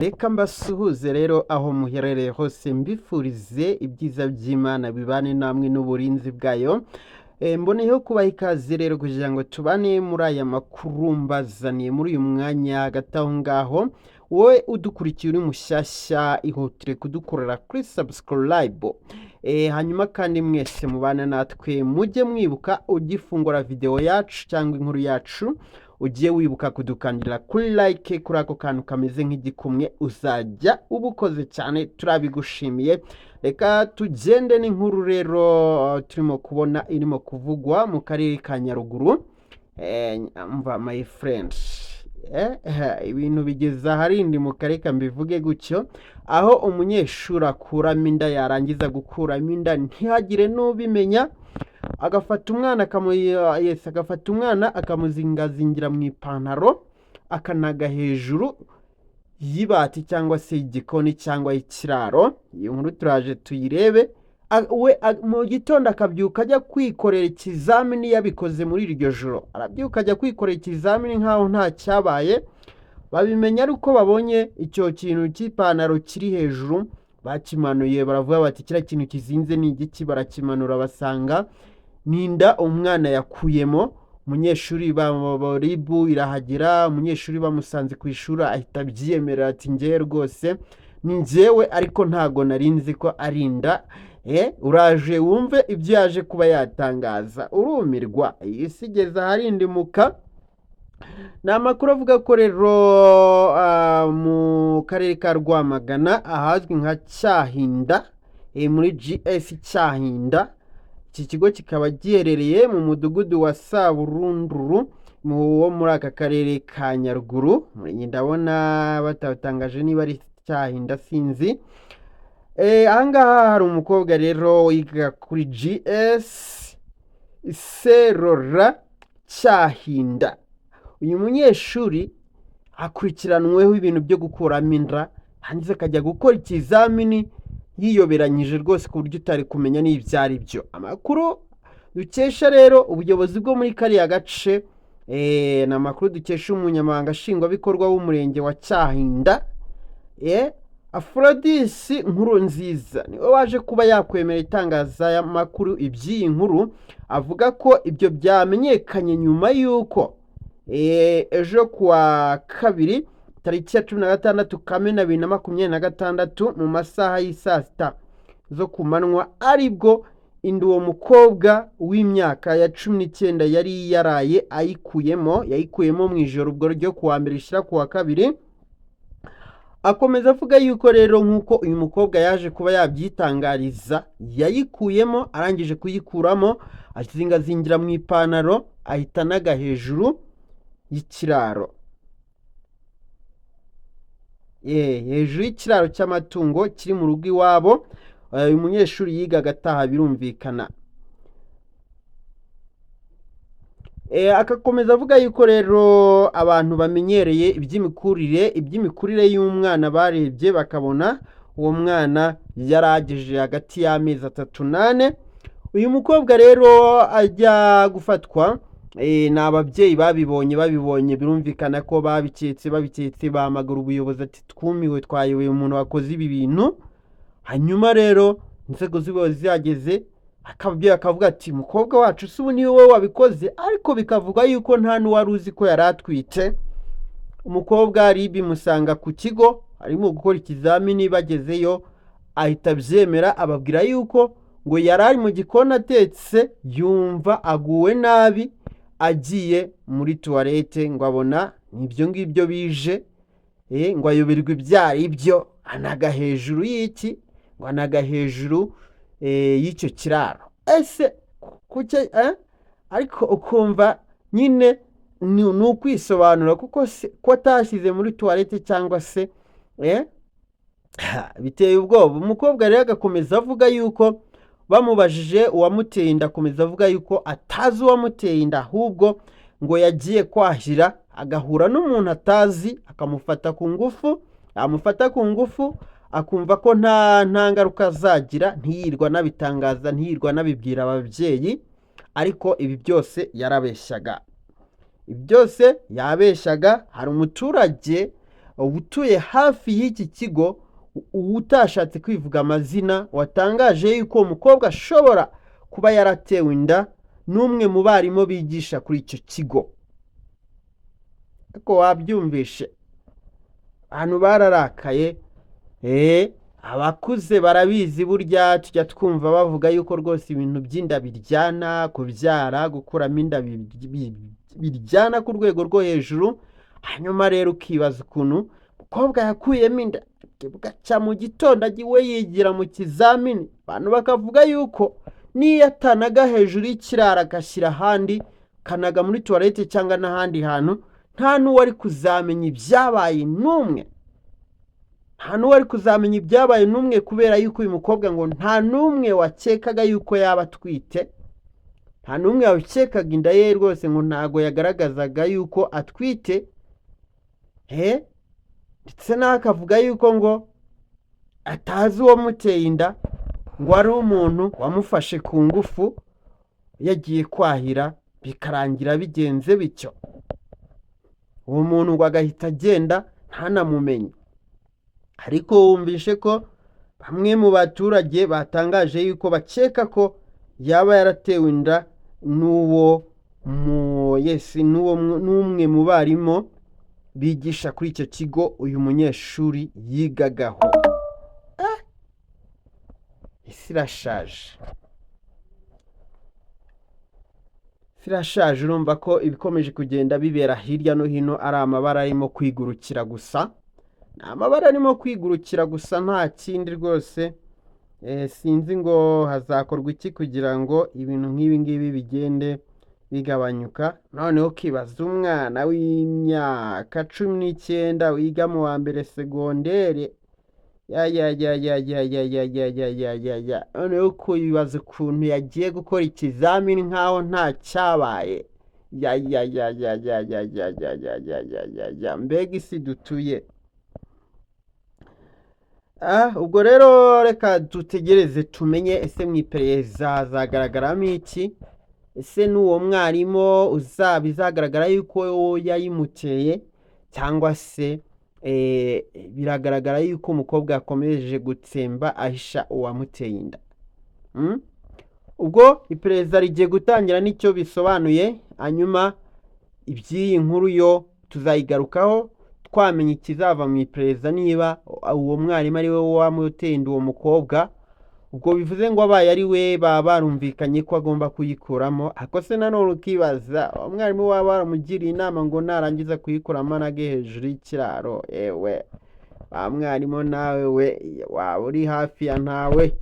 Reka mbasuhuze rero aho muherereye hose mbifurize ibyiza by'Imana bibane namwe n'uburinzi bwayo. Mboneyeho kubaha ikaze rero kugira ngo tubane muri aya makuru mbazaniye muri uyu mwanya hagati aho ngaho. Wowe udukurikiye uri mushyashya ihutire kudukorera kuri subscribe. Hanyuma kandi mwese mubana natwe mujye mwibuka ugifungura video yacu cyangwa inkuru yacu ugiye wibuka kudukandira kuri like kuri ako kantu kameze nk'igikumwe uzajya ubukoze cyane turabigushimiye. Reka tugende n'inkuru rero turimo kubona irimo kuvugwa mu karere ka Nyaruguru. Mva my friends, ibintu bigeza harindi mu kareka mbivuge gutyo, aho umunyeshuri akuramo inda yarangiza gukuramo inda ntihagire n'ubimenya, agafata umwana akamuzingazingira mu ipantaro akanaga hejuru y'ibati cyangwa se igikoni cyangwa ikiraro. Iyo nkuru turaje tuyirebe. Mu gitondo akabyuka ajya kwikorera ikizamini yabikoze muri iryo joro. Arabyuka ajya kwikorera ikizamini nkaho nta cyabaye. Babimenya ari uko babonye icyo kintu cy'ipantaro kiri hejuru, bakimanuye baravuga bati kiriya kintu kizinze ni igiki, barakimanura basanga ninda umwana yakuyemo. Umunyeshuri baribu irahagera, umunyeshuri bamusanze ku ishuri ahita abyiyemera ati njye rwose ni njyewe ariko ntago narinzi ko arinda. Uraje wumve ibyo yaje kuba yatangaza urumirwa. Isi igeze harindimuka. Ni amakuru avuga ko rero mu karere ka Rwamagana ahazwi nka Cyahinda, muri GS Cyahinda. Iki kigo kikaba giherereye mu mudugudu wa Saburunduru wo muri aka karere ka Nyaruguru. Ndabona batatangaje niba ari Cyahinda sinzi. Ahangaha hari umukobwa rero wiga kuri GS Serora Cyahinda. Uyu munyeshuri akurikiranweho ibintu byo gukuramo inda, hanze akajya gukora ikizamini yiyoberanyije rwose ku buryo utari kumenya n'ibyo ari byo. Amakuru dukesha rero ubuyobozi bwo muri kariya gace, ni amakuru dukesha umunyamabanga nshingwabikorwa w'umurenge wa Cyahinda, Aphrodis Nkurunziza, niwe waje kuba yakwemera itangazamakuru iby'iyi nkuru. Avuga ko ibyo byamenyekanye nyuma y'uko ejo kuwa kabiri tariki ya 16 Kamena 2026 mu masaha y'isaa sita zo ku manywa aribwo inda uwo mukobwa w'imyaka ya 19 yari yaraye yayikuyemo mu ijoro ubwo ryo kuwa mbere ishira kuwa kabiri. Akomeza avuga yuko rero nk'uko uyu mukobwa yaje kuba yabyitangariza, yayikuyemo, arangije kuyikuramo azingazingira mu ipantaro ahita anaga hejuru y'ikiraro. Hejuru y'ikiraro cy'amatungo kiri mu rugo iwabo. Uyu munyeshuri yigaga ataha birumvikana. Akakomeza avuga yuko rero abantu bamenyereye iby'imikurire y'umwana barebye bakabona uwo mwana yaragejeje hagati y'amezi 3 n'8. Uyu mukobwa rero ajya gufatwa, ni ababyeyi babibonye birumvikana ko babiketse bahamagara ubuyobozi ati twumiwe twayoboye umuntu wakoze ibi bintu. Hanyuma rero inzego z'ubuyobozi zihageze, akabyeyi akavuga ati mukobwa wacu si ubu ni wowe wabikoze, ariko bikavuga yuko nta n'uwari uzi ko yari atwite. Umukobwa ari bimusanga ku kigo arimo gukora ikizamini, bagezeyo ahita abyemera, ababwira yuko ngo yari ari mu gikoni atetse yumva aguwe nabi, agiye muri toilette ngo abona nibyo ngibyo bije, ngo ayoberwa ibyari ibyo, anaga hejuru y'iki, ngo anaga hejuru y'icyo kiraro. Kuke ariko ukumva nyine ni ukwisobanura kuko ko atashyize muri toilette cyangwa se biteye ubwoba. Umukobwa rero agakomeza avuga yuko bamubajije uwamuteye inda, akomeza avuga yuko atazi uwamuteye inda, ahubwo ngo yagiye kwahira agahura n'umuntu atazi akamufata ku ngufu, akumva ko nta ngaruka azagira, ntiyirwa nabitangaza, ntiyirwa nabibwira ababyeyi. Ariko ibi byose yarabeshyaga. Hari umuturage utuye hafi y'iki kigo utashatse kwivuga amazina watangaje yuko uwo mukobwa ashobora kuba yaratewe inda n'umwe mu barimu bigisha kuri icyo kigo. Ariko wabyumvishe abantu bararakaye. Abakuze barabizi, burya tujya twumva bavuga yuko rwose ibintu by'inda biryana, kubyara gukuramo inda biryana ku rwego rwo hejuru. Hanyuma rero ukibaza ukuntu umukobwa yakuyemo inda bugaca mu gitondo agiwe yigira mu kizamini, abantu bakavuga yuko niyo atanaga hejuru y'ikiraro agashyira ahandi, kanaga muri tuwarete cyangwa n'ahandi hantu, nta n'uwari kuzamenya ibyabaye n'umwe. Nta n'uwari kuzamenya ibyabaye n'umwe, kubera yuko uyu mukobwa ngo nta n'umwe wakekaga yuko yaba atwite. Nta n'umwe wakekaga inda ye rwose, ngo ntago yagaragazaga yuko atwite. Ndetse nawe akavuga yuko ngo atazi uwo muteye inda, ngo ari umuntu wamufashe ku ngufu yagiye kwahira, bikarangira bigenze bityo. Uwo muntu ngo agahita agenda ntanamumenye. Ariko wumvishe ko bamwe mu baturage batangaje yuko bakeka ko yaba yaratewe inda n'umwe mu barimu bigisha kuri icyo kigo uyu munyeshuri yigagaho. Isi irashaje. Urumva ko ibikomeje kugenda bibera hirya no hino ari amabara arimo kwigurukira gusa. Ni amabara arimo kwigurukira gusa, nta kindi rwose. Sinzi ngo hazakorwa iki kugira ngo ibintu nk'ibi ngibi bigende bigabanyuka. Noneho ukibaza umwana w'imyaka 19 wiga mu wa mbere segondere, noneho ukibaza ukuntu yagiye gukora ikizamini nk'aho nta cyabaye. Mbega isi dutuye. Ubwo rero reka dutegereze tumenye, ese mu iperereza hazagaragaramo iki? Ese n'uwo mwarimu bizagaragara yuko yayimuteye, cyangwa se biragaragara yuko umukobwa yakomeje gutsemba ahisha uwamuteye inda? Ubwo iperereza rigiye gutangira nicyo bisobanuye. Hanyuma iby'iyi nkuru yo tuzayigarukaho twamenya ikizava mu iperereza, niba uwo mwarimu ari we wamuteye inda uwo mukobwa. Ubwo bivuze ngo abaye ari we baba barumvikanye ko agomba kuyikuramo. Ariko se nanone ukibaza, umwarimu waba baramugiriye inama ngo narangiza kuyikuramo anage hejuru y'ikiraro. Wa mwarimu nawe we waba uri hafi ya ntawe.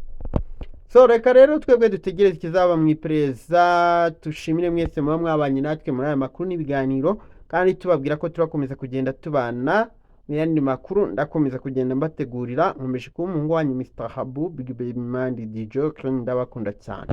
Reka rero twebwe dutegereze ikizaba mu iperereza. Tushimire mwese muba mwabanye natwe muri aya makuru n'ibiganiro, kandi tubabwira ko turakomeza kugenda tubana mu yandi makuru. Ndakomeza kugenda mbategurira. Nkomeje kuba umuhungu wanyu Mr. Habu Big Baby Man DJ. Ndabakunda cyane.